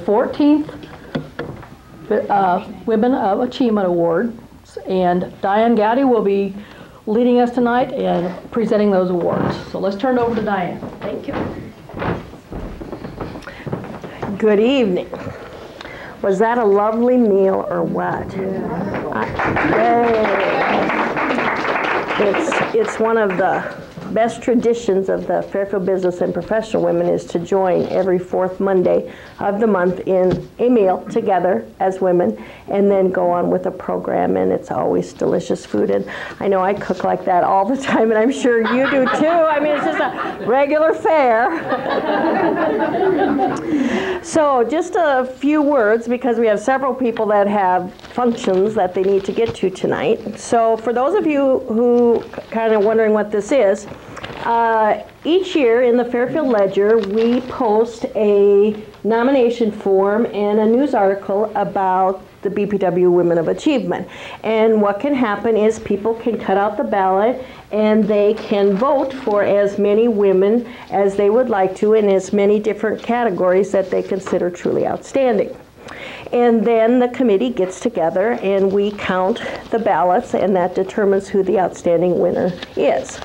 14th Women of Achievement Award, and Diane Gowdy will be leading us tonight and presenting those awards. So let's turn it over to Diane. Thank you. Good evening. Was that a lovely meal or what? It's one of the best traditions of the Fairfield Business and Professional Women is to join every fourth Monday of the month in a meal together as women, and then go on with a program, and it's always delicious food. And I know I cook like that all the time, and I'm sure you do too. I mean, it's just a regular fare. So just a few words, because we have several people that have functions that they need to get to tonight. So for those of you who kind of wondering what this is, each year in the Fairfield Ledger, we post a nomination form and a news article about the BPW Women of Achievement. And what can happen is people can cut out the ballot and they can vote for as many women as they would like to in as many different categories that they consider truly outstanding. And then the committee gets together and we count the ballots, and that determines who the outstanding winner is.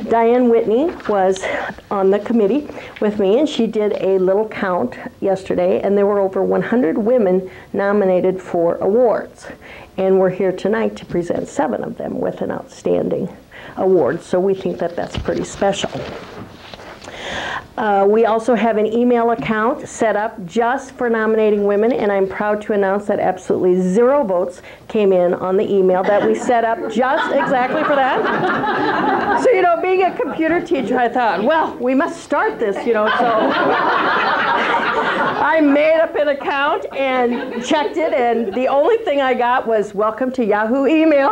Diane Whitney was on the committee with me, and she did a little count yesterday, and there were over 100 women nominated for awards. And we're here tonight to present 7 of them with an outstanding award, so we think that that's pretty special. We also have an email account set up just for nominating women, and I'm proud to announce that absolutely 0 votes came in on the email that we set up just exactly for that. So, you know, being a computer teacher, I thought, well, we must start this, you know, so I made up an account and checked it, and the only thing I got was welcome to Yahoo email.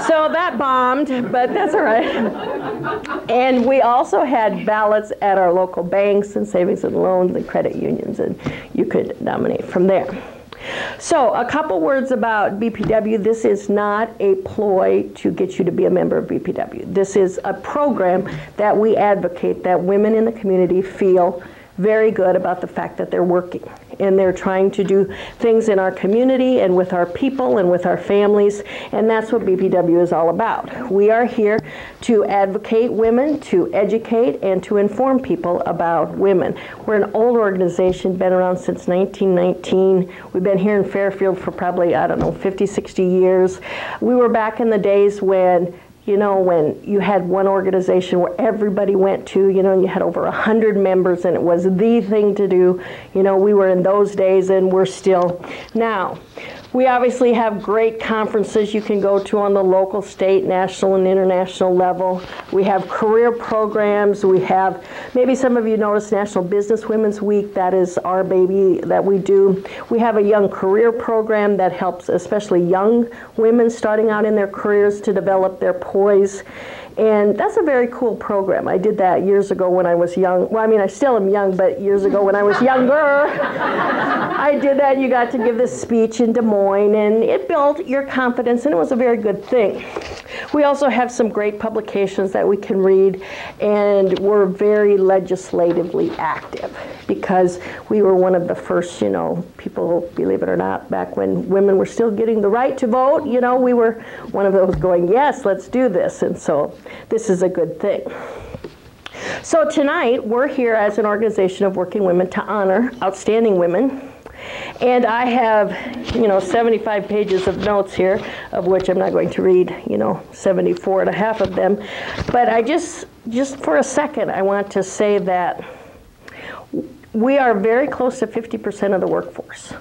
So that bombed, but that's all right. And we also had ballots at our local banks and savings and loans and credit unions, and you could nominate from there. So a couple words about BPW. This is not a ploy to get you to be a member of BPW. This is a program that we advocate that women in the community feel very good about the fact that they're working, and they're trying to do things in our community and with our people and with our families, and that's what BPW is all about. We are here to advocate women, to educate, and to inform people about women. We're an old organization, been around since 1919. We've been here in Fairfield for probably, I don't know, 50, 60 years. We were back in the days when, you know, when you had one organization where everybody went to, you know, and you had over 100 members and it was the thing to do. You know, we were in those days, and we're still now. We obviously have great conferences you can go to on the local, state, national, and international level. We have career programs. We have, maybe some of you noticed, National Business Women's Week. That is our baby that we do. We have a young career program that helps especially young women starting out in their careers to develop their poise. And that's a very cool program. I did that years ago when I was young. Well, I mean, I still am young, but years ago when I was younger, I did that. You got to give this speech in Des Moines, and it built your confidence, and it was a very good thing. We also have some great publications that we can read, and we're very legislatively active because we were one of the first, you know, people, believe it or not, back when women were still getting the right to vote, you know, we were one of those going, yes, let's do this. And so this is a good thing. So tonight, we're here as an organization of working women to honor outstanding women. And I have, you know, 75 pages of notes here, of which I'm not going to read, you know, 74 and a half of them. But I just for a second, I want to say that we are very close to 50% of the workforce.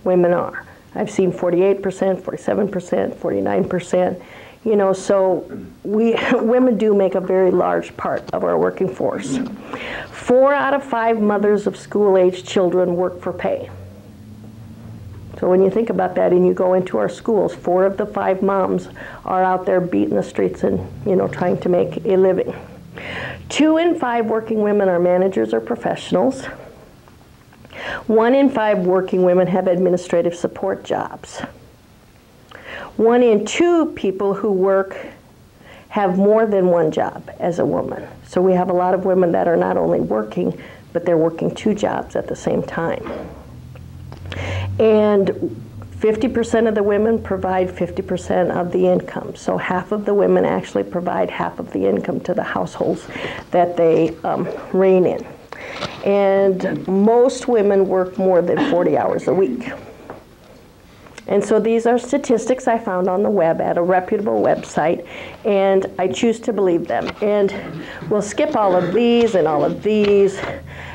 Women are. I've seen 48%, 47%, 49%. You know, so women do make a very large part of our working force. 4 out of 5 mothers of school-aged children work for pay. So when you think about that and you go into our schools, 4 of the 5 moms are out there beating the streets and, you know, trying to make a living. 2 in 5 working women are managers or professionals. 1 in 5 working women have administrative support jobs. 1 in 2 people who work have more than one job as a woman. So we have a lot of women that are not only working, but they're working 2 jobs at the same time. And 50% of the women provide 50% of the income. So half of the women actually provide half of the income to the households that they reign in. And most women work more than 40 hours a week. And so these are statistics I found on the web at a reputable website, and I choose to believe them. And we'll skip all of these and all of these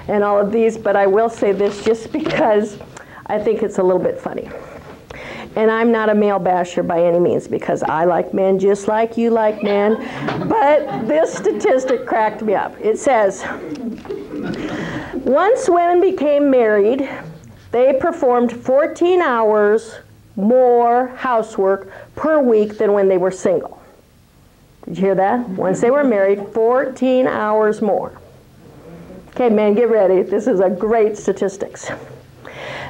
and all of these, but I will say this just because I think it's a little bit funny. And I'm not a male basher by any means, because I like men just like you like men, but this statistic cracked me up. It says, once women became married, they performed 14 hours more housework per week than when they were single. Did you hear that? Once they were married, 14 hours more. Okay, men, get ready. This is a great statistics.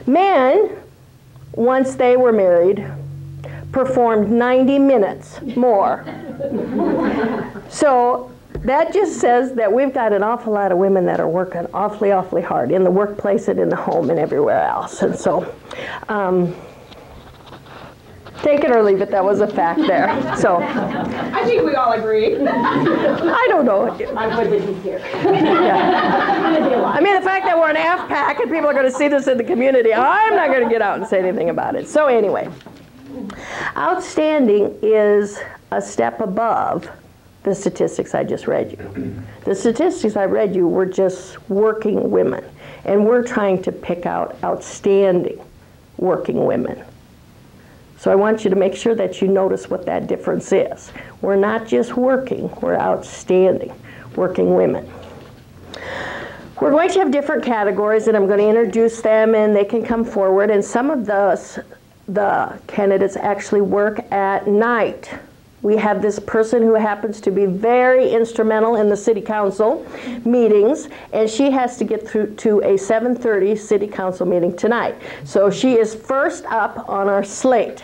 Men, once they were married, performed 90 minutes more. So that just says that we've got an awful lot of women that are working awfully, awfully hard in the workplace and in the home and everywhere else. And so, take it or leave it, that was a fact there. So I think we all agree. I don't know. I wasn't here. Yeah. I mean, the fact that we're an AFPAC and people are going to see this in the community, I'm not going to get out and say anything about it. So anyway, outstanding is a step above the statistics I just read you. The statistics I read you were just working women, and we're trying to pick out outstanding working women. So I want you to make sure that you notice what that difference is. We're not just working, we're outstanding working women. We're going to have different categories, and I'm going to introduce them, and they can come forward. And some of the candidates actually work at night. We have this person who happens to be very instrumental in the city council meetings, and she has to get through to a 7:30 city council meeting tonight. So she is first up on our slate.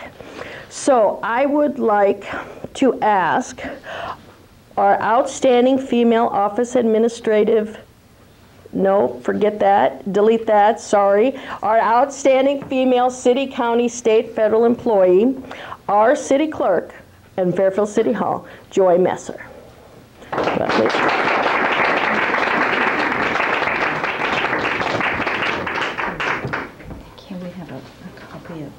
So I would like to ask our outstanding female office administrative, no, forget that, delete that, sorry. Our outstanding female city, county, state, federal employee, our city clerk, and Fairfield City Hall, Joy Messer. Can we have a copy of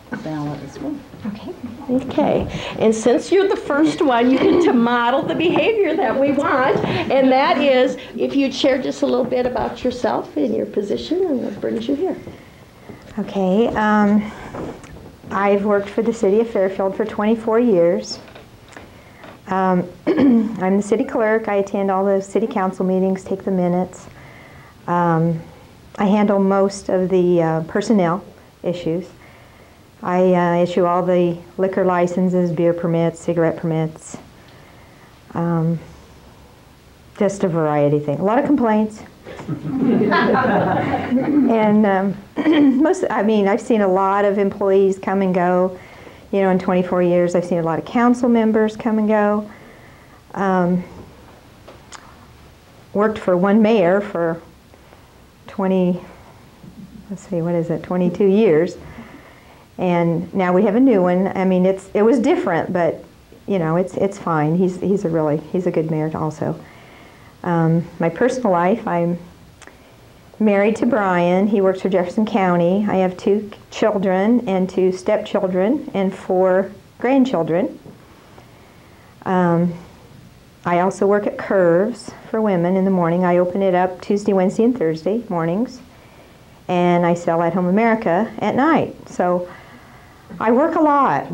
the ballot as well? Okay. Okay. And since you're the first one, you get to model the behavior that we want, and that is if you'd share just a little bit about yourself and your position and what brings you here. Okay. I've worked for the city of Fairfield for 24 years. I'm the city clerk. I attend all the city council meetings, take the minutes. I handle most of the personnel issues. I issue all the liquor licenses, beer permits, cigarette permits, just a variety of things. A lot of complaints. And I've seen a lot of employees come and go. You know, in 24 years, I've seen a lot of council members come and go. Worked for one mayor for 22 years. And now we have a new one. I mean, it was different, but you know, it's fine. He's a good mayor also. My personal life, I'm married to Brian. He works for Jefferson County. I have 2 children and 2 stepchildren and 4 grandchildren. I also work at Curves for women in the morning. I open it up Tuesday, Wednesday, and Thursday mornings, and I sell at Home America at night. So I work a lot.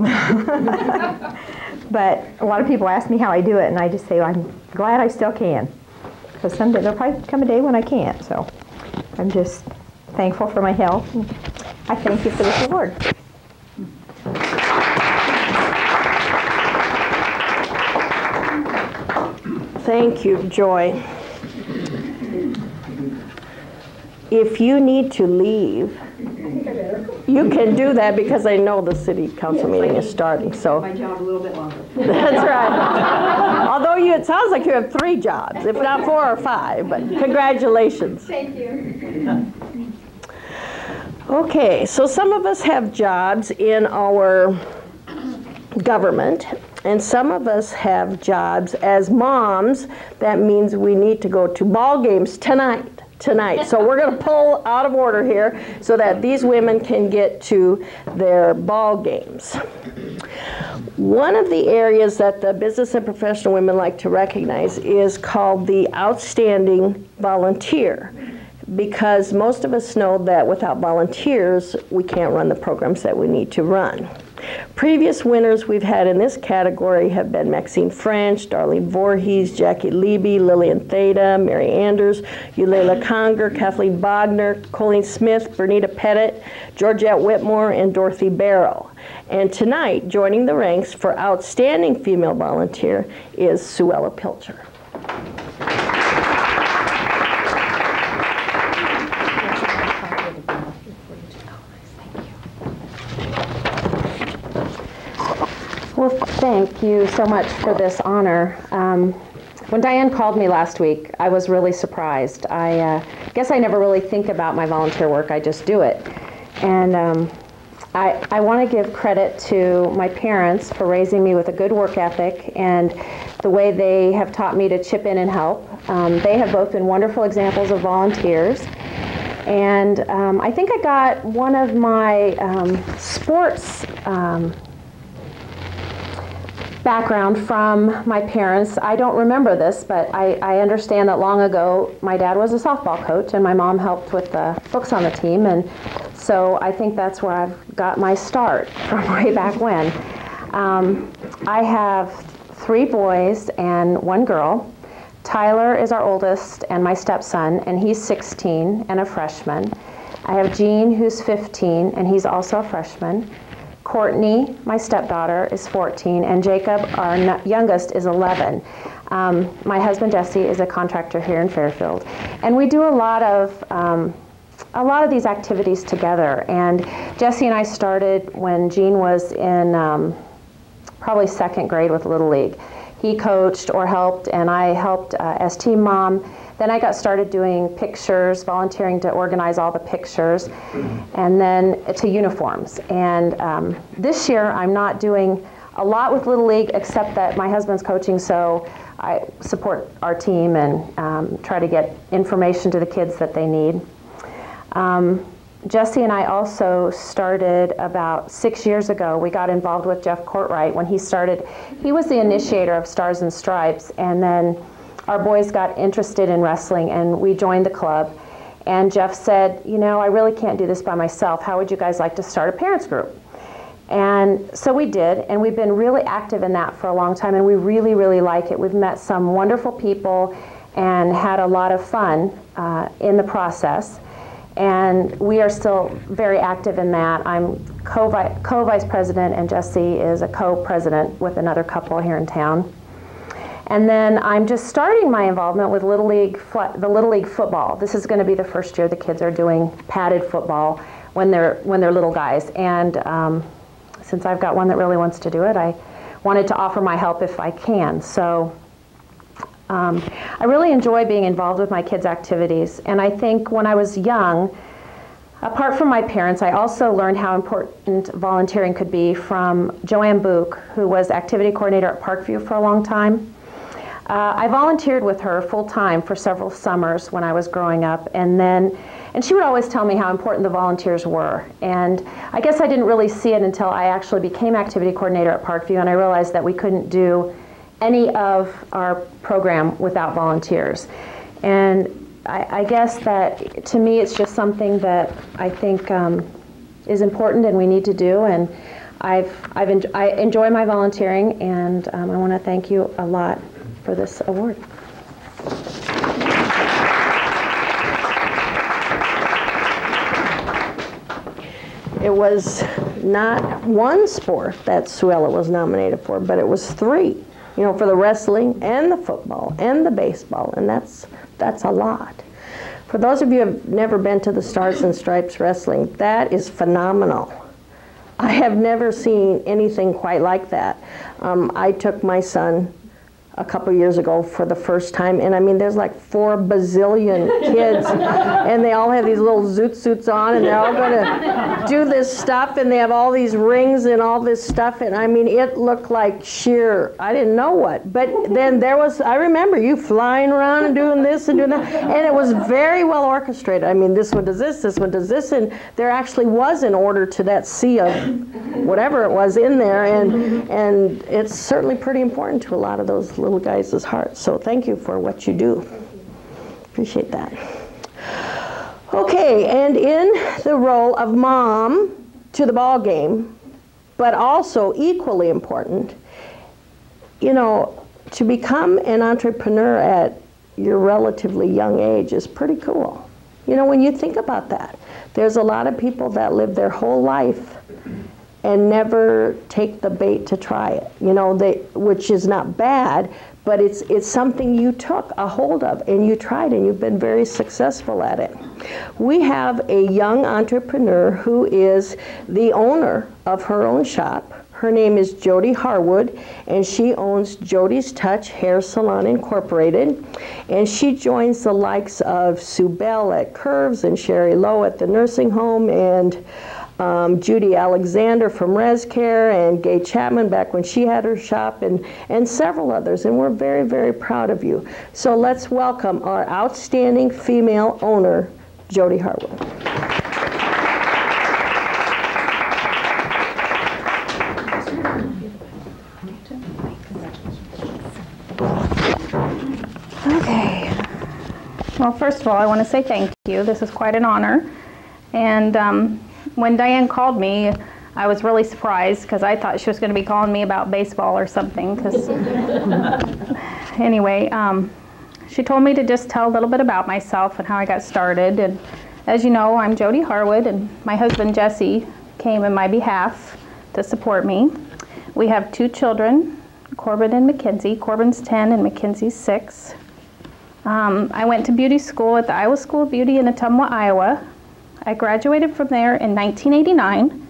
But a lot of people ask me how I do it, and I just say, well, I'm glad I still can. Because someday there'll probably come a day when I can't. So I'm just thankful for my health. And I thank you for this award. Thank you, Joy. If you need to leave, you can do that because I know the city council meeting is starting. So My job a little bit longer. that's right. Although it sounds like you have 3 jobs, if not 4 or 5, but congratulations. Thank you. Okay, so some of us have jobs in our government, and some of us have jobs as moms. That means we need to go to ball games tonight. So we're going to pull out of order here so that these women can get to their ball games. One of the areas that the business and professional women like to recognize is called the outstanding volunteer, because most of us know that without volunteers, we can't run the programs that we need to run. Previous winners we've had in this category have been Maxine French, Darlene Voorhees, Jackie Leby, Lillian Theda, Mary Anders, Eulela Conger, Kathleen Bogner, Colleen Smith, Bernita Pettit, Georgette Whitmore, and Dorothy Barrow. And tonight, joining the ranks for Outstanding Female Volunteer is Suella Pilcher. Well, thank you so much for this honor. When Diane called me last week, I was really surprised. I guess I never really think about my volunteer work, I just do it. And I want to give credit to my parents for raising me with a good work ethic and the way they have taught me to chip in and help. They have both been wonderful examples of volunteers. And I think I got one of my sports background from my parents. I don't remember this, but I understand that long ago my dad was a softball coach and my mom helped with the books on the team, and so I think that's where I've got my start from way back when. I have 3 boys and 1 girl. Tyler is our oldest and my stepson, and he's 16 and a freshman. I have Jean, who's 15, and he's also a freshman. Courtney, my stepdaughter, is 14, and Jacob, our youngest, is 11. My husband, Jesse, is a contractor here in Fairfield. And we do a lot of these activities together. And Jesse and I started when Jean was in probably 2nd grade with Little League. He coached or helped, and I helped as team mom. Then I got started doing pictures, volunteering to organize all the pictures, and then to uniforms. And this year I'm not doing a lot with Little League except that my husband's coaching, so I support our team and try to get information to the kids that they need. Jesse and I also started about 6 years ago. We got involved with Jeff Courtright when he started. He was the initiator of Stars and Stripes, and then our boys got interested in wrestling and we joined the club. And Jeff said, you know, I really can't do this by myself. How would you guys like to start a parents group? And so we did, and we've been really active in that for a long time, and we really, really like it. We've met some wonderful people and had a lot of fun in the process. And we are still very active in that. I'm co-vice president, and Jesse is a co-president with another couple here in town. And then I'm just starting my involvement with the Little League football. This is going to be the first year the kids are doing padded football when they're little guys. And since I've got one that really wants to do it, I wanted to offer my help if I can. So I really enjoy being involved with my kids' activities. And I think when I was young, apart from my parents, I also learned how important volunteering could be from Joanne Book, who was activity coordinator at Parkview for a long time. I volunteered with her full-time for several summers when I was growing up, and she would always tell me how important the volunteers were. And I guess I didn't really see it until I actually became activity coordinator at Parkview, and I realized that we couldn't do any of our program without volunteers. And I guess that, to me, it's just something that I think is important and we need to do. And I enjoy my volunteering, and I want to thank you a lot for this award. It was not one sport that Suella was nominated for, but it was 3. You know, for the wrestling and the football and the baseball, and that's a lot. For those of you who have never been to the Stars and Stripes wrestling, that is phenomenal. I have never seen anything quite like that. I took my son a couple years ago for the first time, and I mean, there's like 4 bazillion kids, and they all have these little zoot suits on, and they're all going to do this stuff, and they have all these rings and all this stuff, and I mean, it looked like sheer, I didn't know what, but then there was, I remember you flying around and doing this and doing that, and it was very well orchestrated. I mean, this one does this one does this, and there actually was an order to that sea of whatever it was in there, and it's certainly pretty important to a lot of those little guys' hearts. So thank you for what you do. Appreciate that. Okay, and in the role of mom to the ball game, but also equally important, you know, to become an entrepreneur at your relatively young age is pretty cool. You know, when you think about that, there's a lot of people that live their whole life and never take the bait to try it, you know, which is not bad, but it's something you took a hold of and you tried and you've been very successful at it. We have a young entrepreneur who is the owner of her own shop. Her name is Jody Harwood, and she owns Jody's Touch Hair Salon Incorporated, and she joins the likes of Sue Bell at Curves and Sherry Lowe at the nursing home, and Judy Alexander from ResCare, and Gay Chapman back when she had her shop, and several others, and we're very, very proud of you. So let's welcome our outstanding female owner, Jody Harwood. Okay. Well, first of all, I want to say thank you. This is quite an honor. And when Diane called me, I was really surprised because I thought she was going to be calling me about baseball or something. Anyway, she told me to just tell a little bit about myself and how I got started. And as you know, I'm Jody Harwood, and my husband Jesse came in my behalf to support me. We have 2 children, Corbin and Mackenzie. Corbin's 10 and Mackenzie's 6. I went to beauty school at the Iowa School of Beauty in Ottumwa, Iowa. I graduated from there in 1989.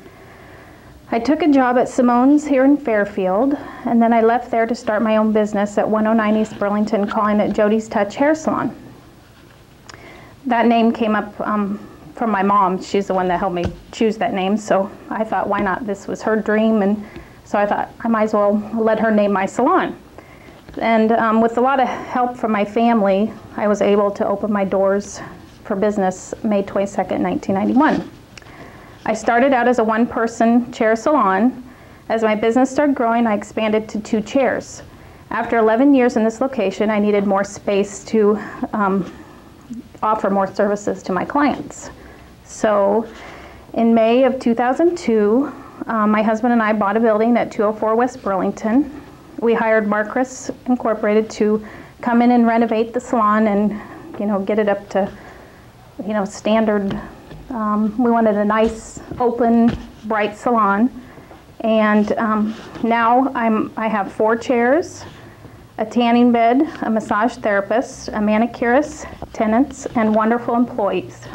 I took a job at Simone's here in Fairfield, and then I left there to start my own business at 109 East Burlington, calling it Jody's Touch Hair Salon. That name came up from my mom. She's the one that helped me choose that name, so I thought, why not? This was her dream, and so I thought I might as well let her name my salon. And with a lot of help from my family, I was able to open my doors for business May 22nd, 1991. I started out as a 1-person chair salon. As my business started growing, I expanded to 2 chairs. After 11 years in this location, I needed more space to offer more services to my clients. So in May of 2002, my husband and I bought a building at 204 West Burlington. We hired Marcris Incorporated to come in and renovate the salon and, you know, get it up to, you know, standard. We wanted a nice, open, bright salon. And now I have 4 chairs, a tanning bed, a massage therapist, a manicurist, tenants, and wonderful employees.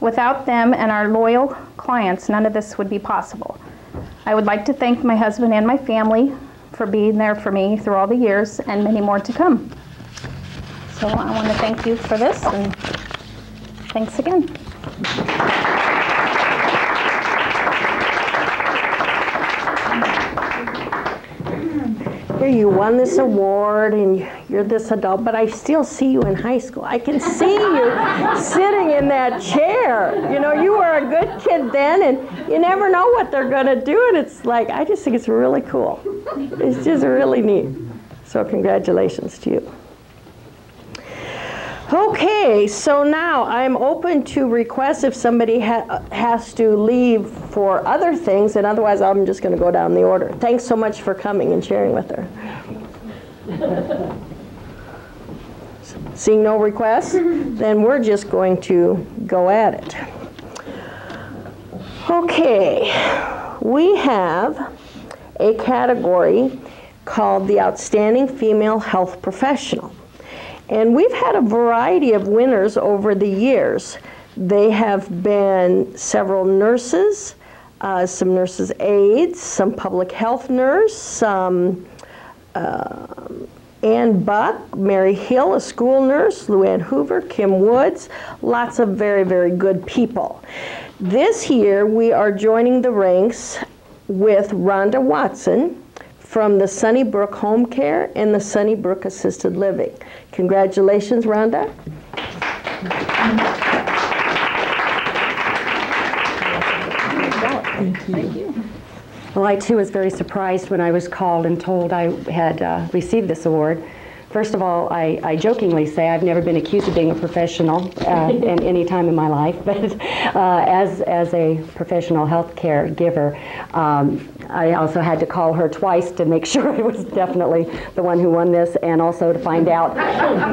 Without them and our loyal clients, none of this would be possible. I would like to thank my husband and my family for being there for me through all the years, and many more to come. So I want to thank you for this, and thanks again. Here, you won this award and you're this adult, but I still see you in high school. I can see you sitting in that chair. You know, you were a good kid then, and you never know what they're going to do, and it's like, I just think it's really cool. It's just really neat. So congratulations to you. Okay, so now I'm open to requests if somebody has to leave for other things, and otherwise I'm just going to go down the order. Thanks so much for coming and sharing with her. Seeing no requests, then we're just going to go at it. Okay, we have a category called the Outstanding Female Health Professional. And we've had a variety of winners over the years. They have been several nurses, some nurses' aides, some public health nurse, some Ann Buck, Mary Hill, a school nurse, Luann Hoover, Kim Woods, lots of very, very good people. This year we are joining the ranks with Rhonda Watson from the Sunnybrook Home Care and the Sunnybrook Assisted Living. Congratulations, Rhonda. Thank you. Well, I too was very surprised when I was called and told I had received this award. First of all, I jokingly say I've never been accused of being a professional in any time in my life, but as a professional health care giver, I also had to call her twice to make sure I was definitely the one who won this, and also to find out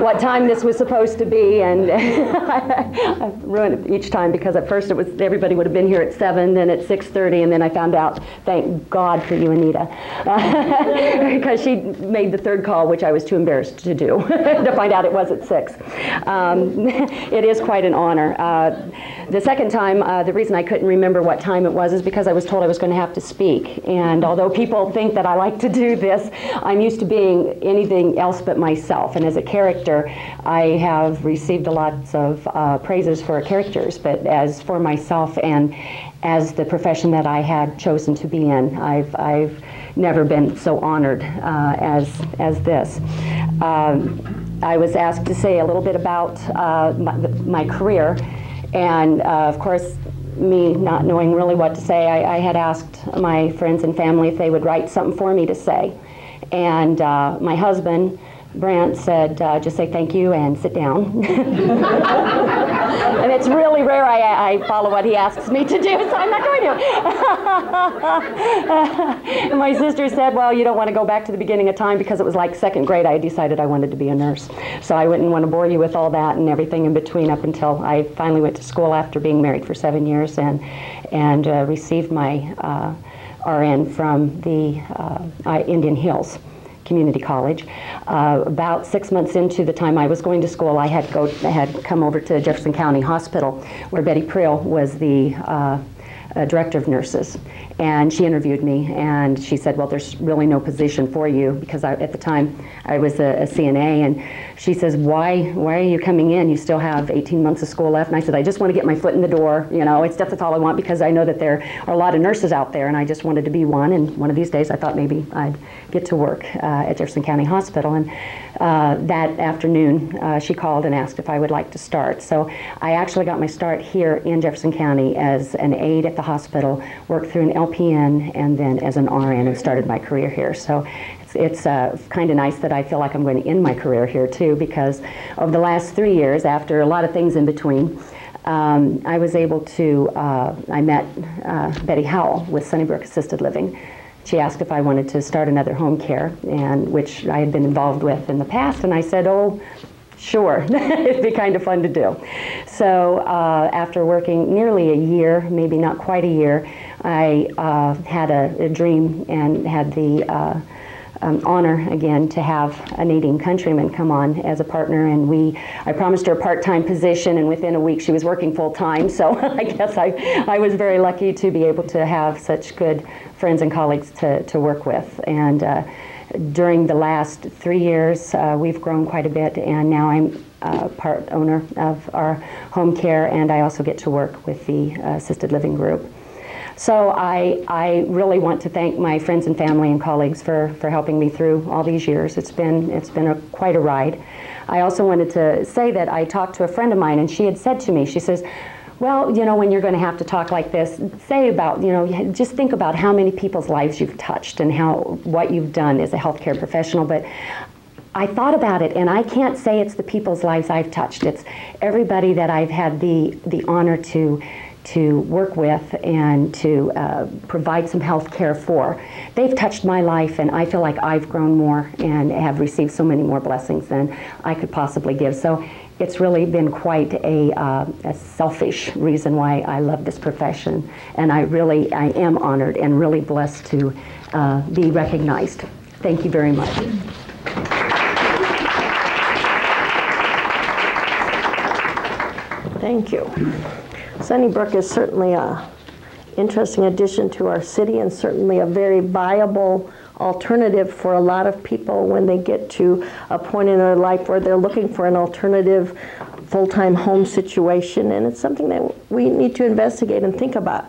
what time this was supposed to be. And I ruined it each time, because at first it was everybody would have been here at 7, then at 6:30, and then I found out, thank God for you, Anita, because she made the third call, which I was too embarrassed to do, to find out it was at 6. It is quite an honor. The second time, the reason I couldn't remember what time it was is because I was told I was going to have to speak. And although people think that I like to do this, I'm used to being anything else but myself. And as a character, I have received a lot of praises for characters, but as for myself and as the profession that I had chosen to be in, I've never been so honored as this. I was asked to say a little bit about my career, and of course, me not knowing really what to say, I had asked my friends and family if they would write something for me to say. And my husband, Brant, said, just say thank you and sit down. And it's really rare I follow what he asks me to do, so I'm not going to. And my sister said, well, you don't want to go back to the beginning of time, because it was like 2nd grade I decided I wanted to be a nurse. So I wouldn't want to bore you with all that and everything in between, up until I finally went to school after being married for 7 years and received my RN from the Indian Hills Community College. About 6 months into the time I was going to school, I had come over to Jefferson County Hospital, where Betty Prill was the director of nurses. And she interviewed me, and she said, well, there's really no position for you, because at the time I was a CNA, and she says, why are you coming in? You still have 18 months of school left. And I said, I just want to get my foot in the door, you know, that's all I want, because I know that there are a lot of nurses out there, and I just wanted to be one. And one of these days I thought maybe I'd get to work at Jefferson County Hospital. And that afternoon she called and asked if I would like to start. So I actually got my start here in Jefferson County as an aide at the hospital, worked through an LPN, and then as an RN, and started my career here. So it's kind of nice that I feel like I'm going to end my career here too, because over the last 3 years, after a lot of things in between, I was able to, I met Betty Howell with Sunnybrook Assisted Living. She asked if I wanted to start another home care, and which I had been involved with in the past, and I said, oh, sure, it'd be kind of fun to do. So after working nearly a year, maybe not quite a year, I had a dream and had the honor again to have a Nadine Countryman come on as a partner, and I promised her a part-time position, and within a week she was working full-time. So I guess I was very lucky to be able to have such good friends and colleagues to work with. And during the last 3 years, we've grown quite a bit, and now I'm part owner of our home care, and I also get to work with the assisted living group. So I really want to thank my friends and family and colleagues for helping me through all these years. It's been quite a ride. I also wanted to say that I talked to a friend of mine, and she had said to me, she says, well, you know, when you're going to have to talk like this, say about, you know, just think about how many people's lives you've touched and what you've done as a healthcare professional. But I thought about it, and I can't say it's the people's lives I've touched. It's everybody that I've had the honor to work with and to provide some health care for. They've touched my life, and I feel like I've grown more and have received so many more blessings than I could possibly give. So it's really been quite a selfish reason why I love this profession, and I am honored and really blessed to be recognized. Thank you very much. Thank you. Sunnybrook is certainly a interesting addition to our city and certainly a very viable alternative for a lot of people when they get to a point in their life where they're looking for an alternative full-time home situation, and it's something that we need to investigate and think about.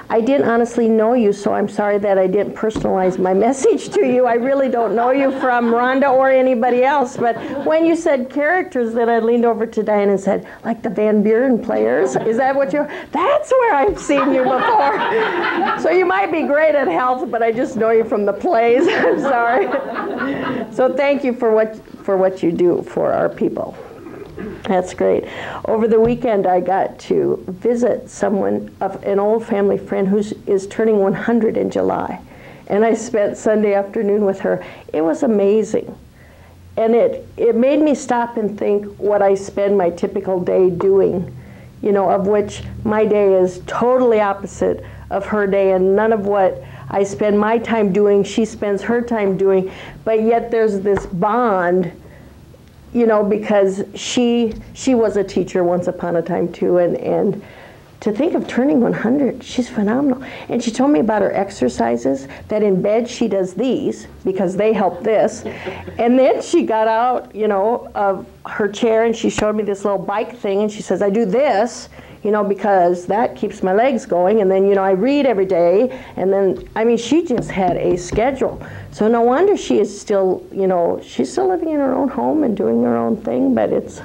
I didn't honestly know you, so I'm sorry that I didn't personalize my message to you. I really don't know you from Rhonda or anybody else, but when you said characters, then I leaned over to Diane and said, like the Van Buren players? Is that what you're, that's where I've seen you before. So you might be great at health, but I just know you from the plays. I'm sorry. So thank you for what you do for our people. That's great. Over the weekend, I got to visit an old family friend who is turning 100 in July. And I spent Sunday afternoon with her. It was amazing. And it made me stop and think what I spend my typical day doing, you know, of which my day is totally opposite of her day, and none of what I spend my time doing, she spends her time doing. But yet there's this bond, you know, because she was a teacher once upon a time too, and to think of turning 100, she's phenomenal. And she told me about her exercises, that in bed she does these because they help this. And then she got out, you know, of her chair and she showed me this little bike thing, and she says, I do this, you know, because that keeps my legs going. And then, you know, I read every day. And then, I mean, she just had a schedule. So no wonder she is still, you know, she's still living in her own home and doing her own thing, but it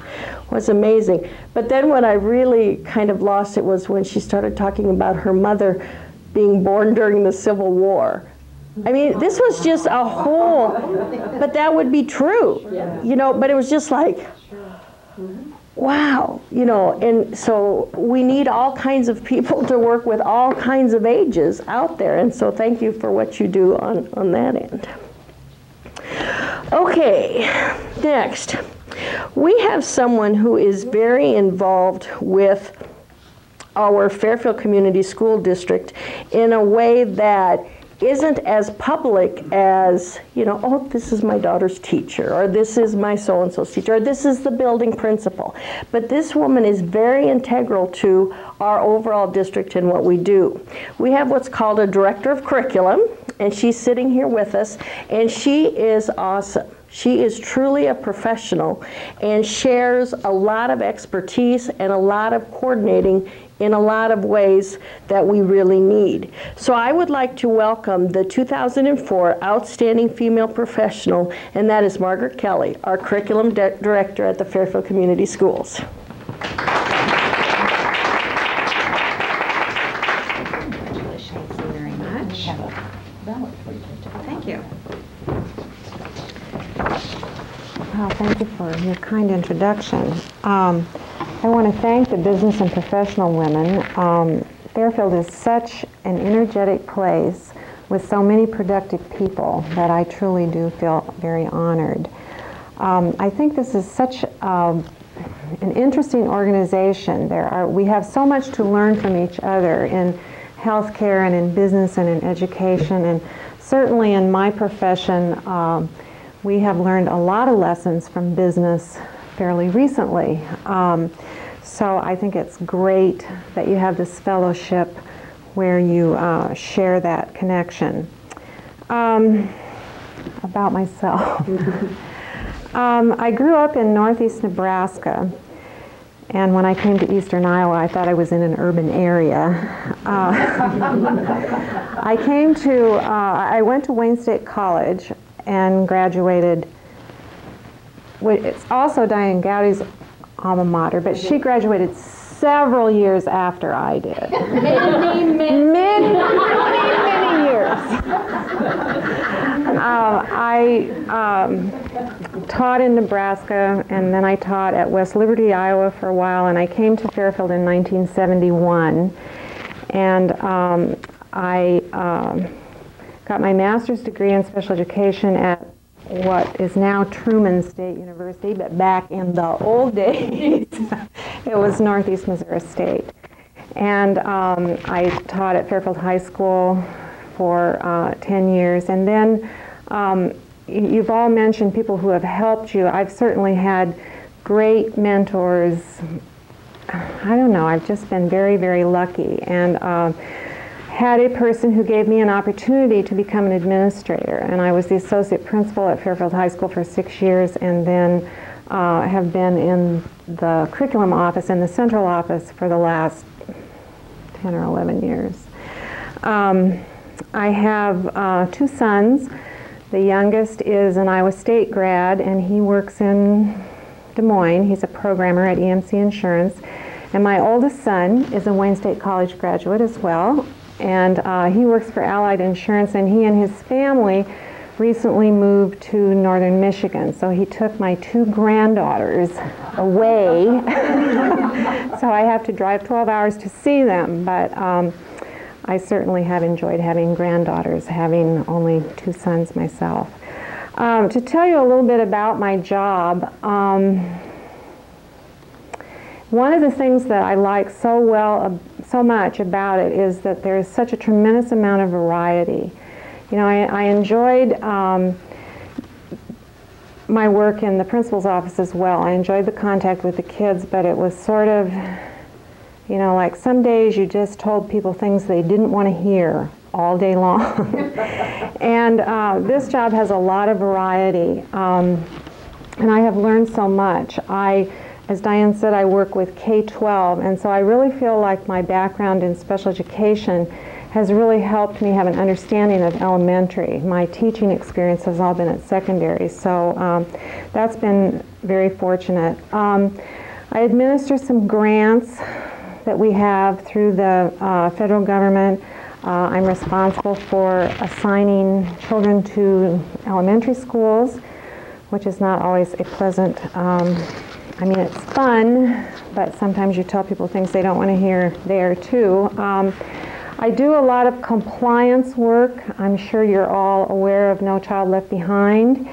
was amazing. But then when I really kind of lost it was when she started talking about her mother being born during the Civil War. I mean, this was just a whole, but that would be true, you know, but it was just like, wow, you know, and so we need all kinds of people to work with all kinds of ages out there, and so thank you for what you do on that end. Okay, next. We have someone who is very involved with our Fairfield Community School District in a way that isn't as public as, you know, oh, this is my daughter's teacher, or this is my so-and-so's teacher, or this is the building principal. But this woman is very integral to our overall district and what we do. We have what's called a director of curriculum, and she's sitting here with us, and she is awesome. She is truly a professional and shares a lot of expertise and a lot of coordinating in a lot of ways that we really need. So I would like to welcome the 2004 Outstanding Female Professional, and that is Margaret Kelly, our Curriculum Director at the Fairfield Community Schools. Congratulations very much. Thank you. Well, thank you for your kind introduction. I want to thank the business and professional women. Fairfield is such an energetic place with so many productive people that I truly do feel very honored. I think this is such an interesting organization. We have so much to learn from each other in healthcare and in business and in education, and certainly in my profession, we have learned a lot of lessons from business fairly recently. So I think it's great that you have this fellowship where you share that connection. About myself. I grew up in northeast Nebraska, and when I came to eastern Iowa, I thought I was in an urban area. I went to Wayne State College and graduated. It's also Diane Gowdy's alma mater, but she graduated several years after I did. Many years. I taught in Nebraska, and then I taught at West Liberty, Iowa for a while, and I came to Fairfield in 1971, and I got my master's degree in special education at what is now Truman State University, but back in the old days, it was Northeast Missouri State. And I taught at Fairfield High School for 10 years. And then you've all mentioned people who have helped you. I've certainly had great mentors I don't know, I've just been very, very lucky, and had a person who gave me an opportunity to become an administrator, and I was the associate principal at Fairfield High School for 6 years, and then have been in the curriculum office in the central office for the last 10 or 11 years. I have 2 sons. The youngest is an Iowa State grad, and he works in Des Moines. He's a programmer at EMC Insurance. And my oldest son is a Wayne State College graduate as well, and he works for Allied Insurance, and he and his family recently moved to northern Michigan. So he took my 2 granddaughters away. So I have to drive 12 hours to see them, but I certainly have enjoyed having granddaughters, having only 2 sons myself. To tell you a little bit about my job, one of the things that I like so much about it is that there is such a tremendous amount of variety. You know, I enjoyed my work in the principal's office as well. I enjoyed the contact with the kids, but it was sort of, you know, like some days you just told people things they didn't want to hear all day long. And this job has a lot of variety, and I have learned so much. As Diane said, I work with K-12, and so I really feel like my background in special education has really helped me have an understanding of elementary. My teaching experience has all been at secondary, so that's been very fortunate. I administer some grants that we have through the federal government. I'm responsible for assigning children to elementary schools, which is not always a pleasant, I mean, it's fun, but sometimes you tell people things they don't want to hear there too. I do a lot of compliance work. I'm sure you're all aware of No Child Left Behind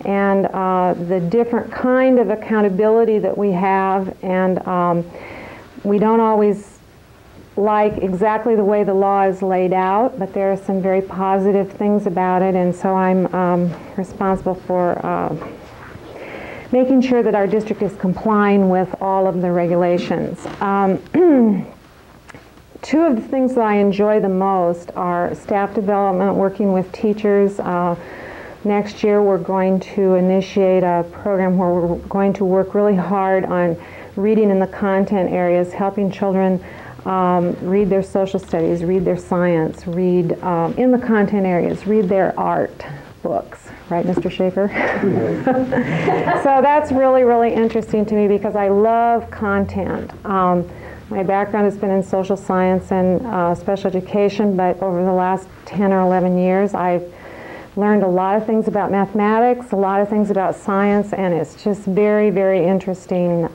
and the different kind of accountability that we have, and we don't always like exactly the way the law is laid out, but there are some very positive things about it, and so I'm responsible for making sure that our district is complying with all of the regulations. 2 of the things that I enjoy the most are staff development, working with teachers. Next year we're going to initiate a program where we're going to work really hard on reading in the content areas, helping children read their social studies, read their science, read in the content areas, read their art books. Right, Mr. Schaefer? So that's really, really interesting to me because I love content. My background has been in social science and special education, but over the last 10 or 11 years, I've learned a lot of things about mathematics, a lot of things about science, and it's just very, very interesting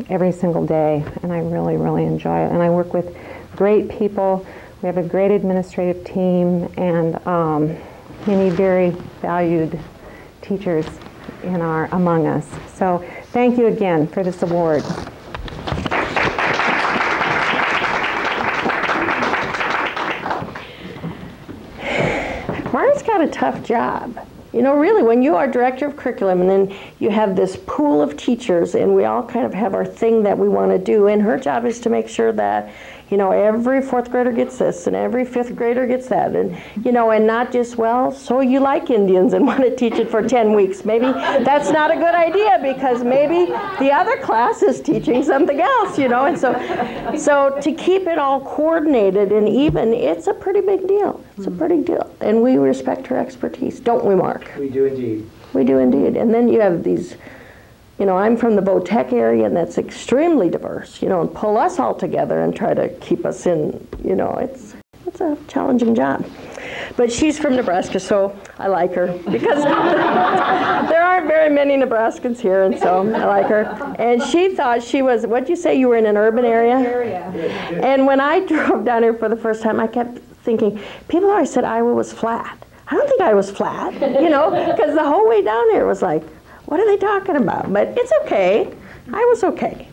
every single day, and I really, really enjoy it. And I work with great people. We have a great administrative team, and many very valued teachers among us. So thank you again for this award. Margaret's got a tough job. You know, really, when you are director of curriculum and then you have this pool of teachers and we all kind of have our thing that we want to do, and her job is to make sure that, you know, every 4th grader gets this and every 5th grader gets that, and, you know, and not just, well, so you like Indians and want to teach it for 10 weeks. Maybe that's not a good idea because maybe the other class is teaching something else, you know, and so to keep it all coordinated and even, it's a pretty big deal. It's a pretty deal. And we respect her expertise, don't we, Mark? We do indeed. We do indeed. And then you have these, you know, I'm from the Vo-Tech area, and that's extremely diverse, you know, and pull us all together and try to keep us in, you know, it's a challenging job. But she's from Nebraska, so I like her because there aren't very many Nebraskans here, and so I like her. And she thought she was, what'd you say, you were in an urban area? And when I drove down here for the first time, I kept thinking, people always said Iowa was flat. I don't think I was flat, you know, because the whole way down here was like, what are they talking about? But it's okay. I was okay.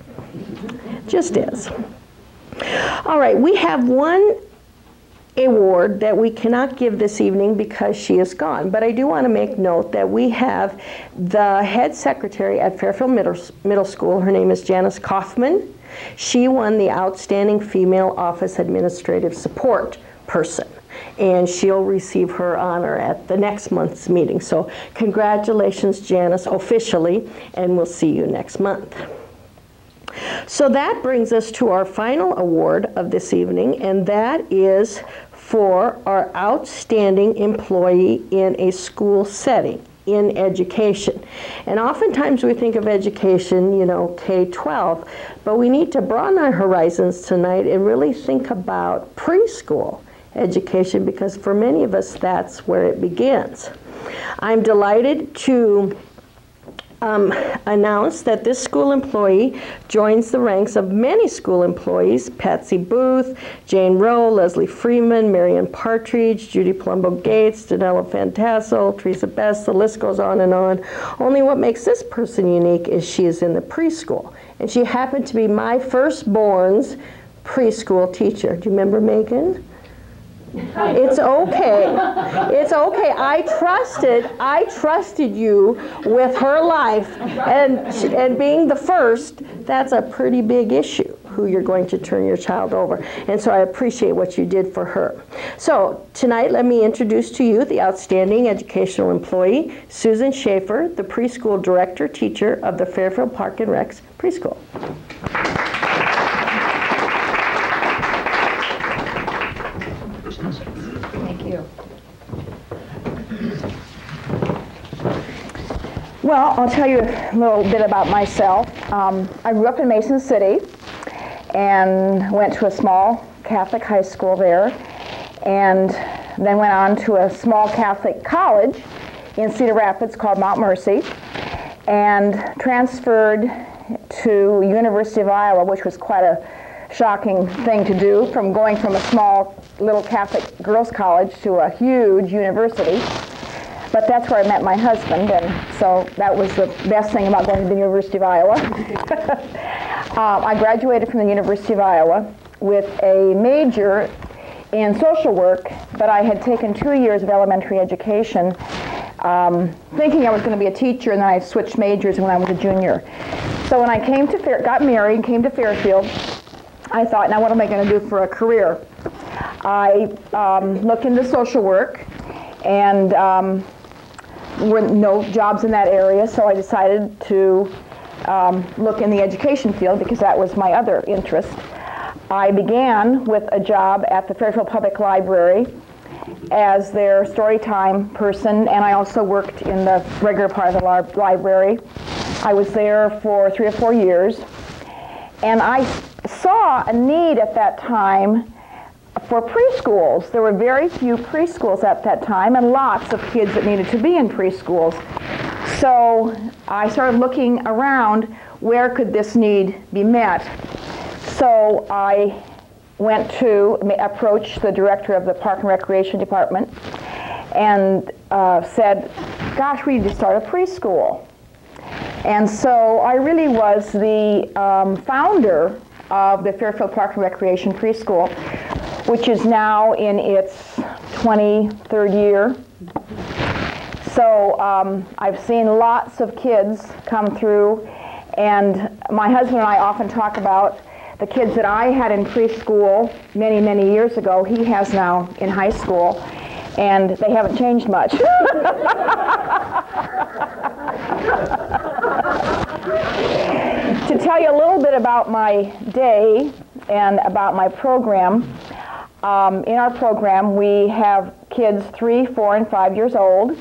Just is. All right, we have one award that we cannot give this evening because she is gone. But I do want to make note that we have the head secretary at Fairfield Middle School. Her name is Janice Kaufman. She won the Outstanding Female Office Administrative Support Person, and she'll receive her honor at the next month's meeting. So congratulations, Janice, officially, and we'll see you next month. So that brings us to our final award of this evening, and that is for our outstanding employee in a school setting, in education. And oftentimes we think of education, you know, K-12, but we need to broaden our horizons tonight and really think about preschool education, because for many of us that's where it begins. I'm delighted to announce that this school employee joins the ranks of many school employees: Patsy Booth, Jane Rowe, Leslie Freeman, Marion Partridge, Judy Palumbo Gates, Danella Fantassel, Teresa Best, the list goes on and on. Only what makes this person unique is she is in the preschool. And she happened to be my firstborn's preschool teacher. Do you remember Megan? It's okay. It's okay. I trusted you with her life, and being the first, that's a pretty big issue, who you're going to turn your child over. And so I appreciate what you did for her. So tonight, let me introduce to you the outstanding educational employee, Susan Schaefer, the preschool director teacher of the Fairfield Park and Recs Preschool. Thank you. Well, I'll tell you a little bit about myself. I grew up in Mason City and went to a small Catholic high school there, and then went on to a small Catholic college in Cedar Rapids called Mount Mercy, and transferred to University of Iowa, which was quite a shocking thing to do, from going from a small little Catholic girls' college to a huge university. But that's where I met my husband, and so that was the best thing about going to the University of Iowa. I graduated from the University of Iowa with a major in social work, but I had taken 2 years of elementary education, thinking I was going to be a teacher, and then I switched majors when I was a junior. So when I came to got married and came to Fairfield, I thought, now what am I going to do for a career? I looked into social work, and there were no jobs in that area, so I decided to look in the education field because that was my other interest. I began with a job at the Fairfield Public Library as their storytime person, and I also worked in the regular part of the library. I was there for 3 or 4 years, and I saw a need at that time for preschools. There were very few preschools at that time, and lots of kids that needed to be in preschools. So I started looking around, where could this need be met? So I went to approach the director of the Park and Recreation Department and said, gosh, we need to start a preschool. And so I really was the founder of the Fairfield Park and Recreation Preschool, which is now in its 23rd year. So I've seen lots of kids come through, and my husband and I often talk about the kids that I had in preschool many, many years ago, he has now in high school, and they haven't changed much. To tell you a little bit about my day and about my program, in our program we have kids 3, 4, and 5 years old.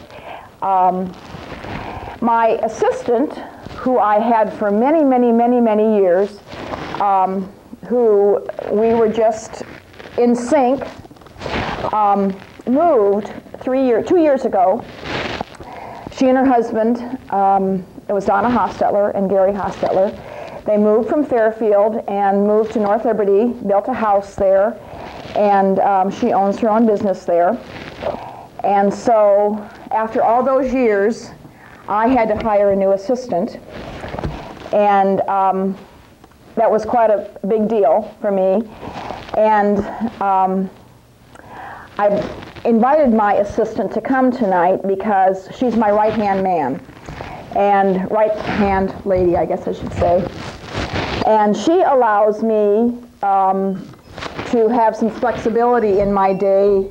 My assistant, who I had for many, many, many, many years, who we were just in sync, moved 2 years ago. She and her husband, it was Donna Hostetler and Gary Hostetler, they moved from Fairfield and moved to North Liberty, built a house there, and she owns her own business there. And so after all those years, I had to hire a new assistant, and that was quite a big deal for me. And I invited my assistant to come tonight because she's my right-hand man, and right-hand lady, I guess I should say. And she allows me to have some flexibility in my day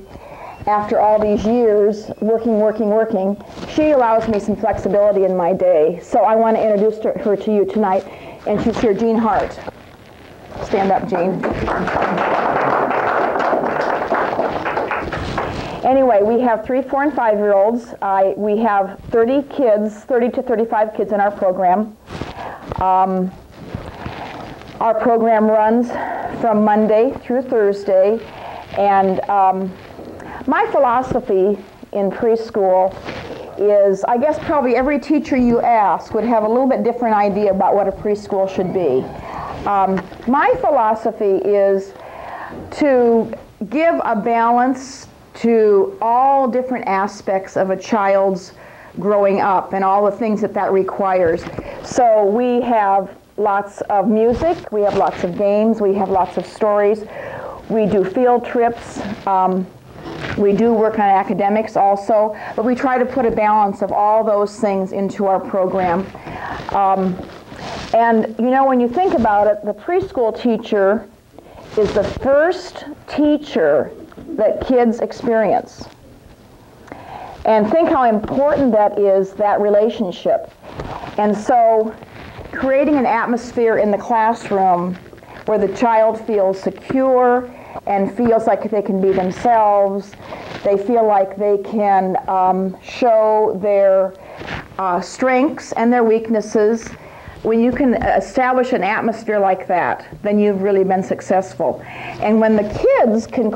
after all these years working. She allows me some flexibility in my day. So I want to introduce her to you tonight, and she's here, Jean Hart. Stand up, Jean. Anyway, we have 3, 4, and 5-year-olds. We have 30 to 35 kids in our program. Our program runs from Monday through Thursday, and my philosophy in preschool is, I guess probably every teacher you ask would have a little bit different idea about what a preschool should be. My philosophy is to give a balance to all different aspects of a child's growing up and all the things that requires. So we have lots of music, we have lots of games, we have lots of stories, we do field trips, we do work on academics also, but we try to put a balance of all those things into our program. And you know, when you think about it, the preschool teacher is the first teacher that kids experience. And think how important that is, that relationship. And so creating an atmosphere in the classroom where the child feels secure and feels like they can be themselves, they feel like they can show their strengths and their weaknesses. When you can establish an atmosphere like that, then you've really been successful. And when the kids can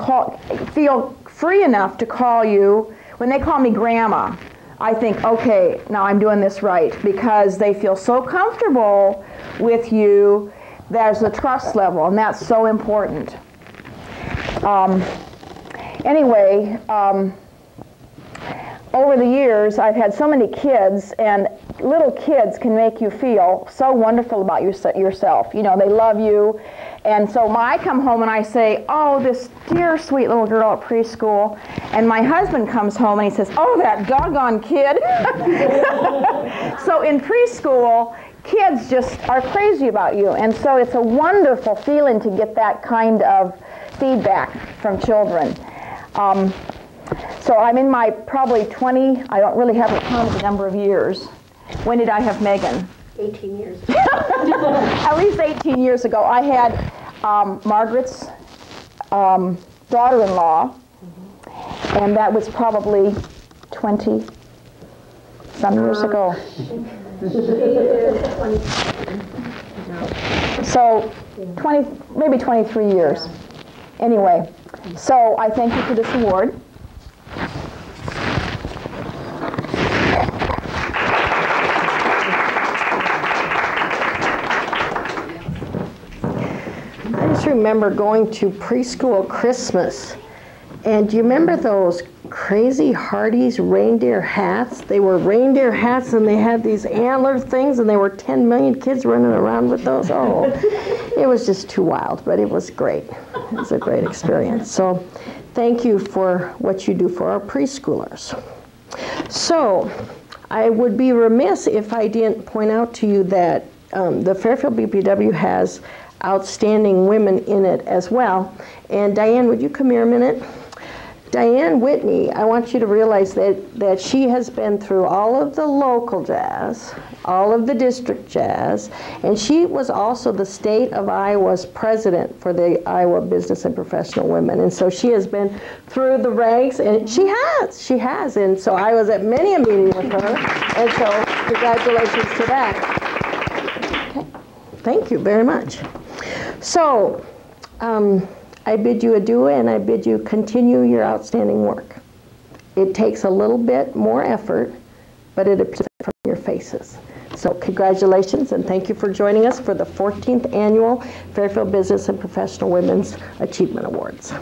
feel free enough to call you, when they call me grandma, I think, okay, now I'm doing this right, because they feel so comfortable with you. There's a trust level, and that's so important. Anyway, over the years, I've had so many kids, and little kids can make you feel so wonderful about yourself. You know, they love you. And so I come home and I say, oh, this dear, sweet little girl at preschool. And my husband comes home and he says, oh, that doggone kid. So in preschool, kids just are crazy about you. And so it's a wonderful feeling to get that kind of feedback from children. So I'm in my probably 20, I don't really have a count of the number of years. When did I have Megan? 18 years. At least 18 years ago. I had Margaret's daughter-in-law, and that was probably 20-some years ago. So 20, maybe 23 years. Anyway, so I thank you for this award. I just remember going to preschool Christmas, and do you remember those crazy Hardee's reindeer hats? They were reindeer hats, and they had these antler things, and there were 10 million kids running around with those. Oh, it was just too wild, but it was great. It was a great experience. So thank you for what you do for our preschoolers. So I would be remiss if I didn't point out to you that the Fairfield BPW has outstanding women in it as well. And Diane, would you come here a minute? Diane Whitney, I want you to realize that she has been through all of the local jazz, all of the district jazz, and she was also the state of Iowa's president for the Iowa Business and Professional Women. And so she has been through the ranks, and she has. And so I was at many a meeting with her, and so congratulations to that. Okay. Thank you very much. So, I bid you adieu, and I bid you continue your outstanding work. It takes a little bit more effort, but it appears from your faces. So congratulations, and thank you for joining us for the 14th Annual Fairfield Business and Professional Women's Achievement Awards.